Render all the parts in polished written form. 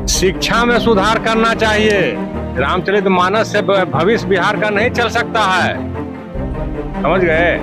शिक्षा में सुधार करना चाहिए। रामचरितमानस से भविष्य बिहार का नहीं चल सकता है, समझ गए।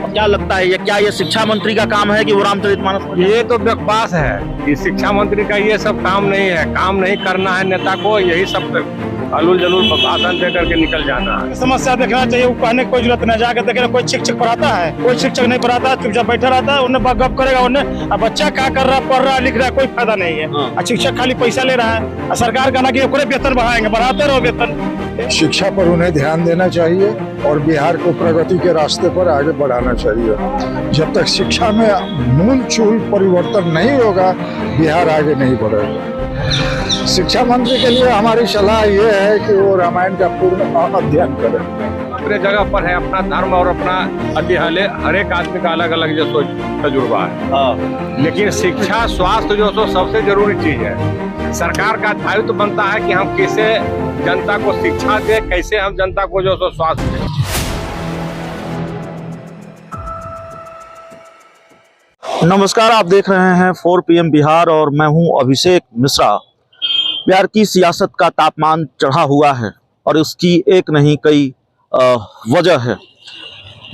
क्या लगता है ये शिक्षा मंत्री का काम है कि वो रामचरितमानस? ये तो बकवास है कि शिक्षा मंत्री का ये सब काम नहीं है। काम नहीं करना है नेता को, यही सब अलूल जलूल भाषण दे करके निकल जाना है। समस्या देखना चाहिए, वो कहने की कोई जरूरत नहीं। जाकर देखे कोई शिक्षक पढ़ाता है, कोई शिक्षक नहीं पढ़ाता, चुपचाप बैठा रहता है, उन्हें गप करेगा उन्हें। अब बच्चा क्या कर रहा है, पढ़ रहा है, लिख रहा है, कोई फायदा नहीं है। शिक्षक खाली पैसा ले रहा है। सरकार कहना कि पूरे वेतन बढ़ाएंगे, बढ़ाते रहो वेतन। शिक्षा पर उन्हें ध्यान देना चाहिए और बिहार को प्रगति के रास्ते पर आगे बढ़ाना चाहिए। जब तक शिक्षा में मूल चूल परिवर्तन नहीं होगा, बिहार आगे नहीं बढ़ेगा। शिक्षा मंत्री के लिए हमारी सलाह ये है कि वो रामायण का पूर्ण अध्ययन करें। अपने जगह पर है, अपना धर्म और अपना अतिहाले हर एक आदमी का अलग अलग जो सोच तजुर्बा है। लेकिन शिक्षा स्वास्थ्य जो सो सबसे जरूरी चीज है। सरकार का दायित्व बनता है कि हम कैसे जनता को शिक्षा दे, कैसे हम जनता को जो सो स्वास्थ्य दे। नमस्कार, आप देख रहे हैं 4 PM बिहार और मैं हूं अभिषेक मिश्रा। बिहार की सियासत का तापमान चढ़ा हुआ है और उसकी एक नहीं कई वजह है,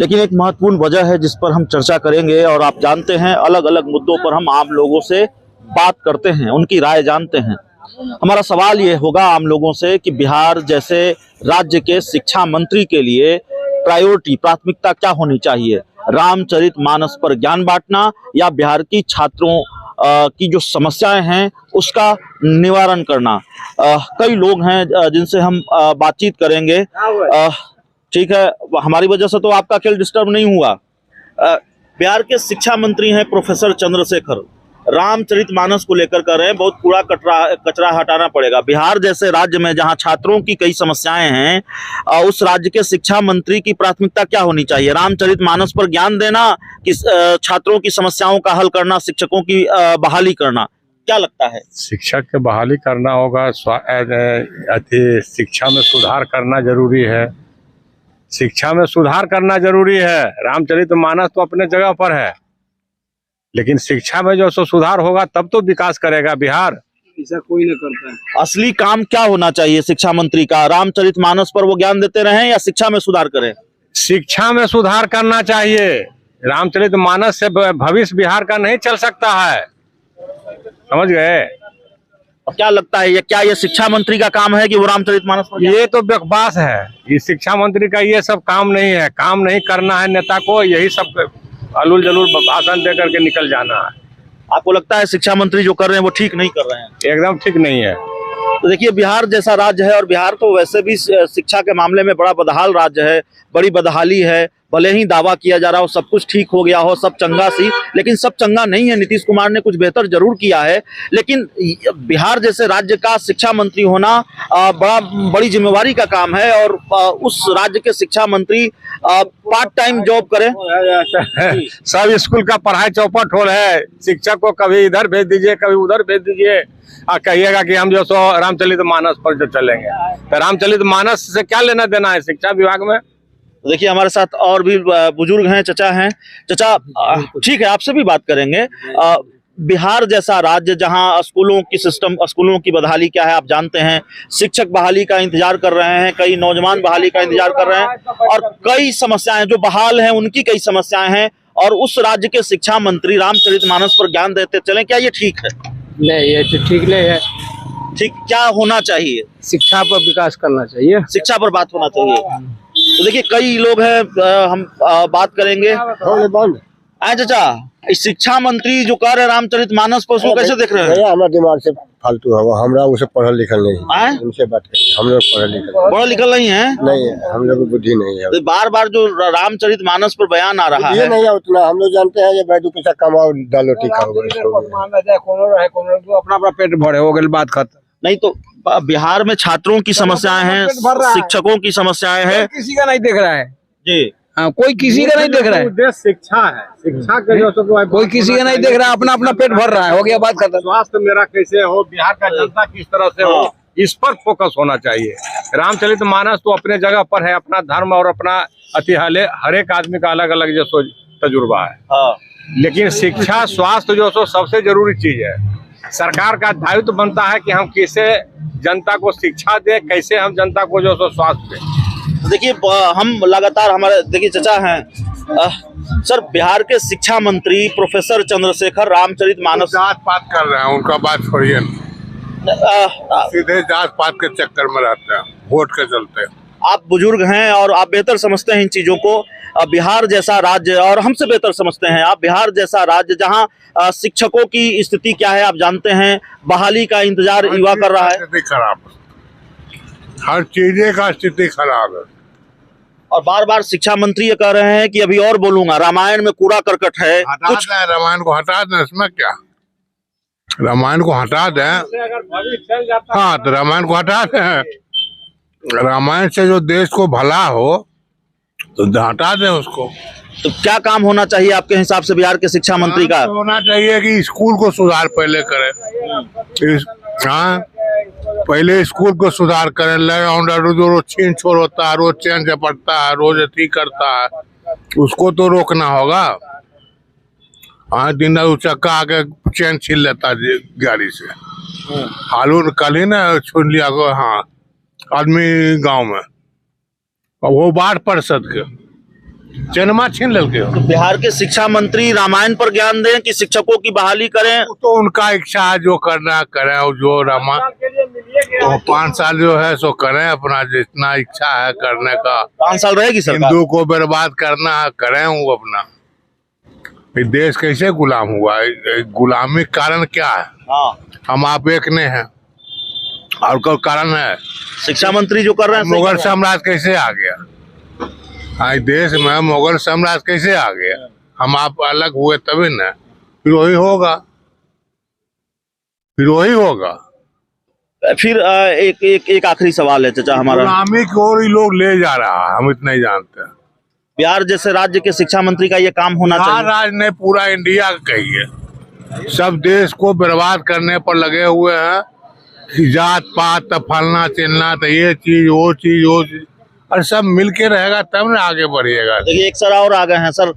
लेकिन एक महत्वपूर्ण वजह है जिस पर हम चर्चा करेंगे। और आप जानते हैं, अलग अलग मुद्दों पर हम आम लोगों से बात करते हैं, उनकी राय जानते हैं। हमारा सवाल ये होगा आम लोगों से कि बिहार जैसे राज्य के शिक्षा मंत्री के लिए प्राथमिकता क्या होनी चाहिए? रामचरितमानस पर ज्ञान बांटना या बिहार की छात्रों की जो समस्याएं हैं उसका निवारण करना? कई लोग हैं जिनसे हम बातचीत करेंगे। ठीक है, हमारी वजह से तो आपका खेल डिस्टर्ब नहीं हुआ। बिहार के शिक्षा मंत्री हैं प्रोफेसर चंद्रशेखर, रामचरितमानस को लेकर कर रहे हैं बहुत कूड़ा कचरा हटाना पड़ेगा। बिहार जैसे राज्य में जहां छात्रों की कई समस्याएं हैं, उस राज्य के शिक्षा मंत्री की प्राथमिकता क्या होनी चाहिए? रामचरितमानस पर ज्ञान देना कि छात्रों की समस्याओं का हल करना, शिक्षकों की बहाली करना? क्या लगता है? शिक्षक की बहाली करना होगा, शिक्षा में सुधार करना जरूरी है। शिक्षा में सुधार करना जरूरी है। रामचरितमानस तो अपने जगह पर है, लेकिन शिक्षा में जो सुधार होगा तब तो विकास करेगा बिहार। ऐसा कोई नहीं करता है। असली काम क्या होना चाहिए शिक्षा मंत्री का? रामचरितमानस पर वो ज्ञान देते रहें या शिक्षा में सुधार करें? शिक्षा में सुधार करना चाहिए। रामचरितमानस से भविष्य बिहार का नहीं चल सकता है, समझ गए। और क्या लगता है ये शिक्षा मंत्री का काम है कि वो रामचरितमानस पर? ये तो बकवास है। ये शिक्षा मंत्री का ये सब काम नहीं है। काम नहीं करना है नेता को, यही सब अलूल जलूल भाषण दे करके निकल जाना है। आपको लगता है शिक्षा मंत्री जो कर रहे हैं वो ठीक नहीं कर रहे हैं? एकदम ठीक नहीं है। तो देखिए, बिहार जैसा राज्य है और बिहार तो वैसे भी शिक्षा के मामले में बड़ा बदहाल राज्य है, बड़ी बदहाली है। भले ही दावा किया जा रहा हो सब कुछ ठीक हो गया हो, सब चंगा सी, लेकिन सब चंगा नहीं है। नीतीश कुमार ने कुछ बेहतर जरूर किया है, लेकिन बिहार जैसे राज्य का शिक्षा मंत्री होना बड़ी जिम्मेवारी का काम है। और उस राज्य के शिक्षा मंत्री पार्ट टाइम जॉब करें। सब स्कूल का पढ़ाई चौपट हो है। शिक्षक को कभी इधर भेज दीजिए, कभी उधर भेज दीजिए, और कहिएगा कि हम जो सो रामचरितमानस पर जो चलेंगे। तो रामचरितमानस से क्या लेना देना है शिक्षा विभाग में? देखिए, हमारे साथ और भी बुजुर्ग हैं, चचा हैं। चचा, ठीक है, आपसे भी बात करेंगे। बिहार जैसा राज्य जहां स्कूलों की बहाली क्या है आप जानते हैं। शिक्षक बहाली का इंतजार कर रहे हैं, कई नौजवान बहाली का इंतजार कर रहे हैं, और कई समस्याएं जो बहाल हैं उनकी कई समस्याएं हैं। और उस राज्य के शिक्षा मंत्री रामचरितमानस पर ज्ञान देते चले, क्या ये ठीक है? नहीं, ये तो ठीक नहीं है। ठीक क्या होना चाहिए? शिक्षा पर विकास करना चाहिए, शिक्षा पर बात होना चाहिए। तो देखिए, कई लोग हैं, हम बात करेंगे। आए चाचा, शिक्षा मंत्री जो कर रहे रामचरितमानस पर, उसको कैसे देख रहे हैं? हमारा दिमाग से फालतू है, हमरा उसे पढ़ल लिखल नहीं। उनसे बात करिए, हम लोग पढ़ा लिखल नहीं है। नहीं, हम लोग बुद्धि नहीं है। तो बार बार जो रामचरितमानस पर बयान आ रहा है, नहीं है उतना। हम लोग जानते हैं ये दो पैसा कमाओ, दाल रोटी खाओ, अपना अपना पेट भरे हो गए, बात खत्म। नहीं तो बिहार में छात्रों की समस्याएं हैं, शिक्षकों की समस्याएं हैं, किसी का नहीं देख रहा है जी। कोई किसी का नहीं देख रहा है। उद्देश्य शिक्षा है। शिक्षा के जो कोई किसी का नहीं देख रहा है, अपना अपना पेट भर रहा है, हो गया बात खत्म। स्वास्थ्य मेरा कैसे हो, बिहार का जनता किस तरह से हो, इस पर फोकस होना चाहिए। रामचरितमानस तो अपने जगह पर है, अपना धर्म और अपना अतिहाले हर एक आदमी का अलग अलग जो तजुर्बा है। लेकिन शिक्षा स्वास्थ्य जो सो सबसे जरूरी चीज है। सरकार का दायित्व बनता है कि हम कैसे जनता को शिक्षा दें, कैसे हम जनता को जो सो स्वास्थ्य दें। देखिए हम लगातार हमारे देखिए चचा हैं सर, बिहार के शिक्षा मंत्री प्रोफेसर चंद्रशेखर रामचरितमानस जात पात कर रहे हैं, उनका बात छोड़िए, सीधे जात पात के चक्कर में रहते हैं वोट के चलते। आप बुजुर्ग हैं और आप बेहतर समझते हैं इन चीजों को। बिहार जैसा राज्य, और हमसे बेहतर समझते हैं आप, बिहार जैसा राज्य जहां शिक्षकों की स्थिति क्या है आप जानते हैं, बहाली का इंतजार युवा कर रहा है। स्थिति खराब, हर चीजें का स्थिति खराब है। और बार बार शिक्षा मंत्री ये कह रहे हैं कि अभी और बोलूंगा, रामायण में कूड़ा करकट है। हटा दें रामायण को, हटा दें, इसमें क्या, रामायण को हटा दें। हाँ तो रामायण को हटा दें, रामायण से जो देश को भला हो तो हटा दें उसको। तो क्या काम होना चाहिए आपके हिसाब से बिहार के शिक्षा मंत्री का? तो होना चाहिए कि स्कूल को सुधार पहले करें। हाँ, पहले स्कूल को सुधार करें। रोज छीन छोड़ होता है, रोज चैन झपटता है, रोज अथी करता है, उसको तो रोकना होगा। हाँ, दिन चक्का आके चैन छीन लेता है गाड़ी से। हालून कल ही ना छीन लिया को, हाँ, आदमी गांव में, वो वार्ड पार्षद के चैनमा छीन लेके। तो बिहार के शिक्षा मंत्री रामायण पर ज्ञान दें कि शिक्षकों की बहाली करें? तो उनका इच्छा है, जो करना करें, जो रामायण तो 5 साल जो है सो करें, अपना जितना इच्छा है करने का। 5 साल रहेगी सरकार? हिंदू को बर्बाद करना है करें वो अपना। ये देश कैसे गुलाम हुआ है? गुलामी कारण क्या है? हाँ, हम आप एक ने हैं और कोई कारण है? शिक्षा मंत्री जो कर रहे हैं मुगल साम्राज्य कैसे आ गया? आज देश में मुगल साम्राज्य कैसे आ गया? हम आप अलग हुए तभी ना, फिर वही होगा, फिर वही होगा। फिर एक आखिरी सवाल है चचा हमारा। गुलामी की ओर ही लोग ले जा रहा है, हम इतना ही जानते हैं। बिहार जैसे राज्य के शिक्षा मंत्री का ये काम होना चाहिए। राज्य ने पूरा इंडिया कही है, सब देश को बर्बाद करने पर लगे हुए हैं कि जात पात फलना चिलना, तो ये चीज वो चीज वो चीज, और सब मिलके रहेगा तब ना आगे बढ़िएगा। देखिए एक सर और आ गए हैं सर।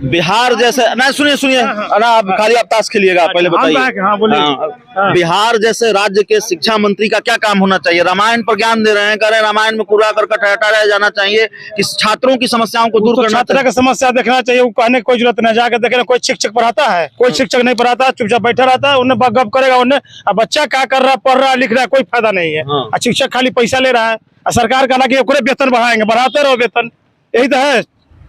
बिहार जैसे नहीं, सुनिए ना, आप खाली आप ताश खेलिएगा, पहले बताइए। हाँ, बोलिए। बिहार जैसे राज्य के शिक्षा मंत्री का क्या काम होना चाहिए? रामायण पर ज्ञान दे रहे हैं, कह रहे हैं रामायण में कूड़ा करकट हटा रह जाना चाहिए, कि छात्रों की समस्याओं को दूर करना। छात्रा की समस्या देखना चाहिए, वो कहने की कोई जरूरत नहीं, जाकर देखे कोई शिक्षक पढ़ाता है, कोई शिक्षक नहीं पढ़ाता, चुपचाप बैठा रहता है, उन्हें गप करेगा, उन्हें बच्चा क्या कर रहा है, पढ़ रहा है, लिख रहा है, कोई फायदा नहीं है। और शिक्षक खाली पैसा ले रहा है, सरकार का लगे वेतन बढ़ाएंगे, बढ़ाते रहो वेतन, यही तो है,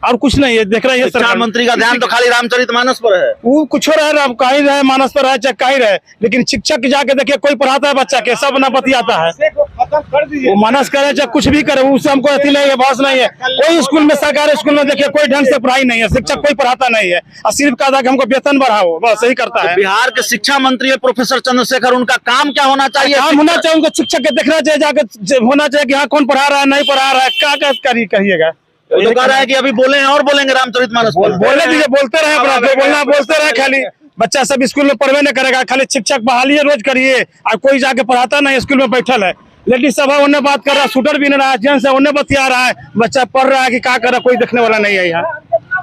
और कुछ नहीं है। देख रहे हैं शिक्षा मंत्री का ध्यान तो खाली रामचरितमानस पर है। वो कुछ रहे, कहीं रहे, मानस पर रहे, चाहे कहीं रहे, लेकिन शिक्षक जाके देखिए कोई पढ़ाता है बच्चा के, सब ना बतियाता है, वो मानस करे चाहे कुछ भी करे, उससे हमको अति नहीं है, बहस नहीं है। कोई स्कूल में, सरकारी स्कूल में देखिए कोई ढंग से पढ़ाई नहीं है, शिक्षक कोई पढ़ाता नहीं है, और सिर्फ कहा कि हमको वेतन बढ़ाओ, बस यही करता है। बिहार के शिक्षा मंत्री है प्रोफेसर चंद्रशेखर, उनका काम क्या होना चाहिए? काम होना चाहिए उनको, शिक्षक के देखना चाहिए, जाकर होना चाहिए कि हाँ कौन पढ़ा रहा है, नहीं पढ़ा रहा है, क्या करिएगा। वो तो कह रहा है कि अभी बोले हैं और बोलेंगे रामचरितमानस पर। बोलने दीजिए, बोलते रहे अपना, जो बोलना बोलते रहे, खाली बच्चा सब स्कूल में पढ़वे नहीं करेगा, खाली शिक्षक बहाली रोज करिए, और कोई जाके पढ़ाता नहीं, स्कूल में बैठल है, लेडीज सब है उन्हें बात कर रहा है, शूटर भी नहीं रहा है, जेंट्स है उन्हें बतिया रहा है, बच्चा पढ़ रहा है कि क्या कर रहा है, कोई देखने वाला नहीं है, यहाँ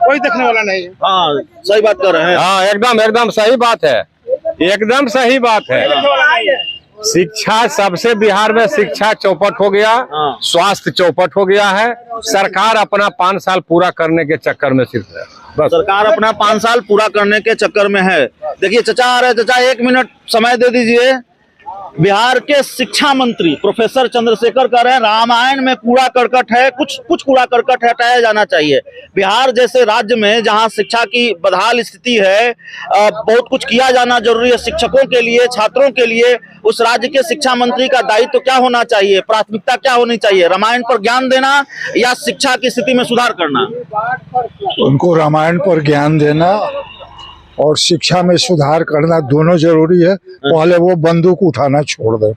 कोई देखने वाला नहीं है। हाँ सही बात कर रहे हैं। हाँ एकदम सही बात है, एकदम सही बात है। शिक्षा सबसे, बिहार में शिक्षा चौपट हो गया, स्वास्थ्य चौपट हो गया है। सरकार अपना 5 साल पूरा करने के चक्कर में सिर्फ है, बस सरकार अपना 5 साल पूरा करने के चक्कर में है। देखिए चचा आ रहे, चचा 1 मिनट समय दे दीजिए। बिहार के शिक्षा मंत्री प्रोफेसर चंद्रशेखर कह रहे हैं रामायण में कूड़ा करकट है, कुछ कूड़ा करकट हटाया जाना चाहिए। बिहार जैसे राज्य में जहां शिक्षा की बदहाल स्थिति है, बहुत कुछ किया जाना जरूरी है शिक्षकों के लिए, छात्रों के लिए। उस राज्य के शिक्षा मंत्री का दायित्व तो क्या होना चाहिए, प्राथमिकता क्या होनी चाहिए? रामायण पर ज्ञान देना या शिक्षा की स्थिति में सुधार करना? उनको रामायण पर ज्ञान देना और शिक्षा में सुधार करना दोनों जरूरी है। पहले वो बंदूक उठाना छोड़ दे।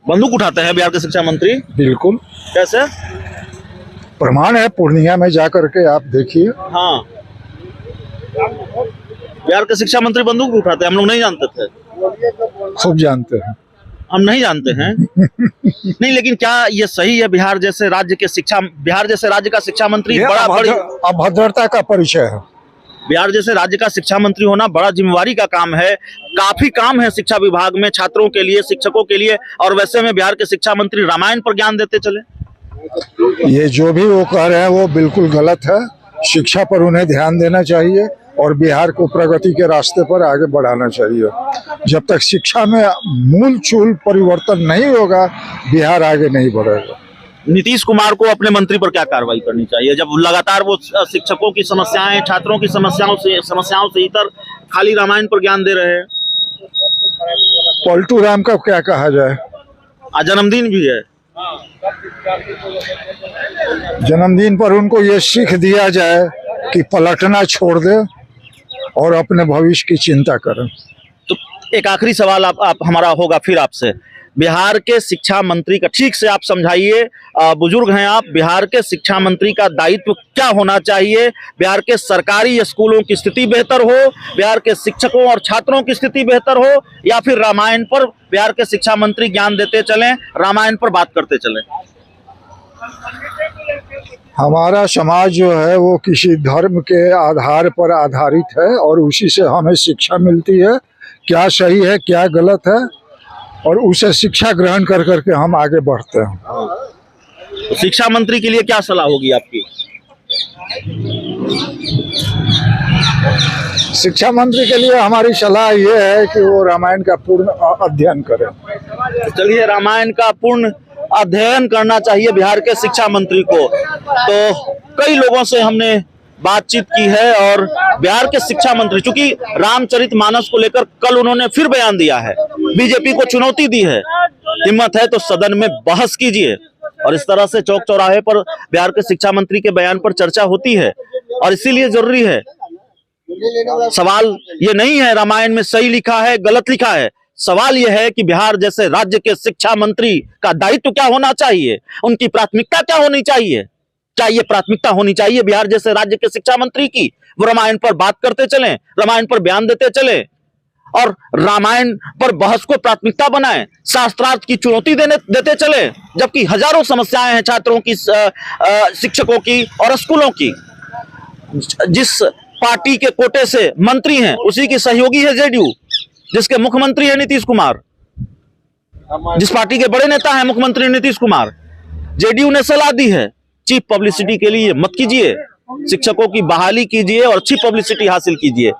बंदूक उठाते हैं बिहार के शिक्षा मंत्री? बिल्कुल। कैसे? प्रमाण है, पूर्णिया में जाकर के आप देखिए। हाँ, बिहार के शिक्षा मंत्री बंदूक उठाते हैं, हम लोग नहीं जानते थे। खूब जानते हैं। हम नहीं जानते हैं। नहीं, लेकिन क्या ये सही है? बिहार जैसे राज्य का शिक्षा मंत्री बड़ा अभद्रता का परिचय है। बिहार जैसे राज्य का शिक्षा मंत्री होना बड़ा जिम्मेवारी का काम है। काफी काम है शिक्षा विभाग में, छात्रों के लिए, शिक्षकों के लिए। और वैसे में बिहार के शिक्षा मंत्री रामायण पर ज्ञान देते चले। ये जो भी वो कह रहे हैं वो बिल्कुल गलत है। शिक्षा पर उन्हें ध्यान देना चाहिए और बिहार को प्रगति के रास्ते पर आगे बढ़ाना चाहिए। जब तक शिक्षा में मूल चूल परिवर्तन नहीं होगा, बिहार आगे नहीं बढ़ेगा। नीतीश कुमार को अपने मंत्री पर क्या कार्रवाई करनी चाहिए, जब लगातार वो शिक्षकों की समस्याएं, छात्रों की समस्याओं से इतर खाली रामायण पर ज्ञान दे रहे हैं? पलटू राम का क्या कहा जाए, आज जन्मदिन भी है। जन्मदिन पर उनको ये सीख दिया जाए कि पलटना छोड़ दे और अपने भविष्य की चिंता करें। तो एक आखिरी सवाल आप हमारा होगा फिर आपसे, बिहार के शिक्षा मंत्री का ठीक से आप समझाइए, बुजुर्ग हैं आप, बिहार के शिक्षा मंत्री का दायित्व क्या होना चाहिए? बिहार के सरकारी स्कूलों की स्थिति बेहतर हो, बिहार के शिक्षकों और छात्रों की स्थिति बेहतर हो, या फिर रामायण पर बिहार के शिक्षा मंत्री ज्ञान देते चलें, रामायण पर बात करते चलें? हमारा समाज जो है वो किसी धर्म के आधार पर आधारित है और उसी से हमें शिक्षा मिलती है, क्या सही है क्या गलत है, और उसे शिक्षा ग्रहण कर करके हम आगे बढ़ते हैं। तो शिक्षा मंत्री के लिए क्या सलाह होगी आपकी? शिक्षा मंत्री के लिए हमारी सलाह ये है कि वो रामायण का पूर्ण अध्ययन करें। चलिए, रामायण का पूर्ण अध्ययन करना चाहिए बिहार के शिक्षा मंत्री को। तो कई लोगों से हमने बातचीत की है और बिहार के शिक्षा मंत्री, चूंकि रामचरितमानस को लेकर कल उन्होंने फिर बयान दिया है, बीजेपी को चुनौती दी है, हिम्मत है तो सदन में बहस कीजिए। और इस तरह से चौक चौराहे पर बिहार के शिक्षा मंत्री के बयान पर चर्चा होती है और इसीलिए जरूरी है। सवाल ये नहीं है रामायण में सही लिखा है गलत लिखा है, सवाल यह है कि बिहार जैसे राज्य के शिक्षा मंत्री का दायित्व क्या होना चाहिए, उनकी प्राथमिकता क्या होनी चाहिए। क्या ये प्राथमिकता होनी चाहिए बिहार जैसे राज्य के शिक्षा मंत्री की, वो रामायण पर बात करते चलें, रामायण पर बयान देते चले और रामायण पर बहस को प्राथमिकता बनाएं, शास्त्रार्थ की चुनौती देते चले, जबकि हजारों समस्याएं हैं छात्रों की, शिक्षकों की और स्कूलों की। जिस पार्टी के कोटे से मंत्री हैं उसी की सहयोगी है जेडीयू, जिसके मुख्यमंत्री है नीतीश कुमार। जिस पार्टी के बड़े नेता हैं मुख्यमंत्री नीतीश कुमार, जेडीयू ने सलाह दी है चीप पब्लिसिटी के लिए मत कीजिए, शिक्षकों की बहाली कीजिए और अच्छी पब्लिसिटी हासिल कीजिए।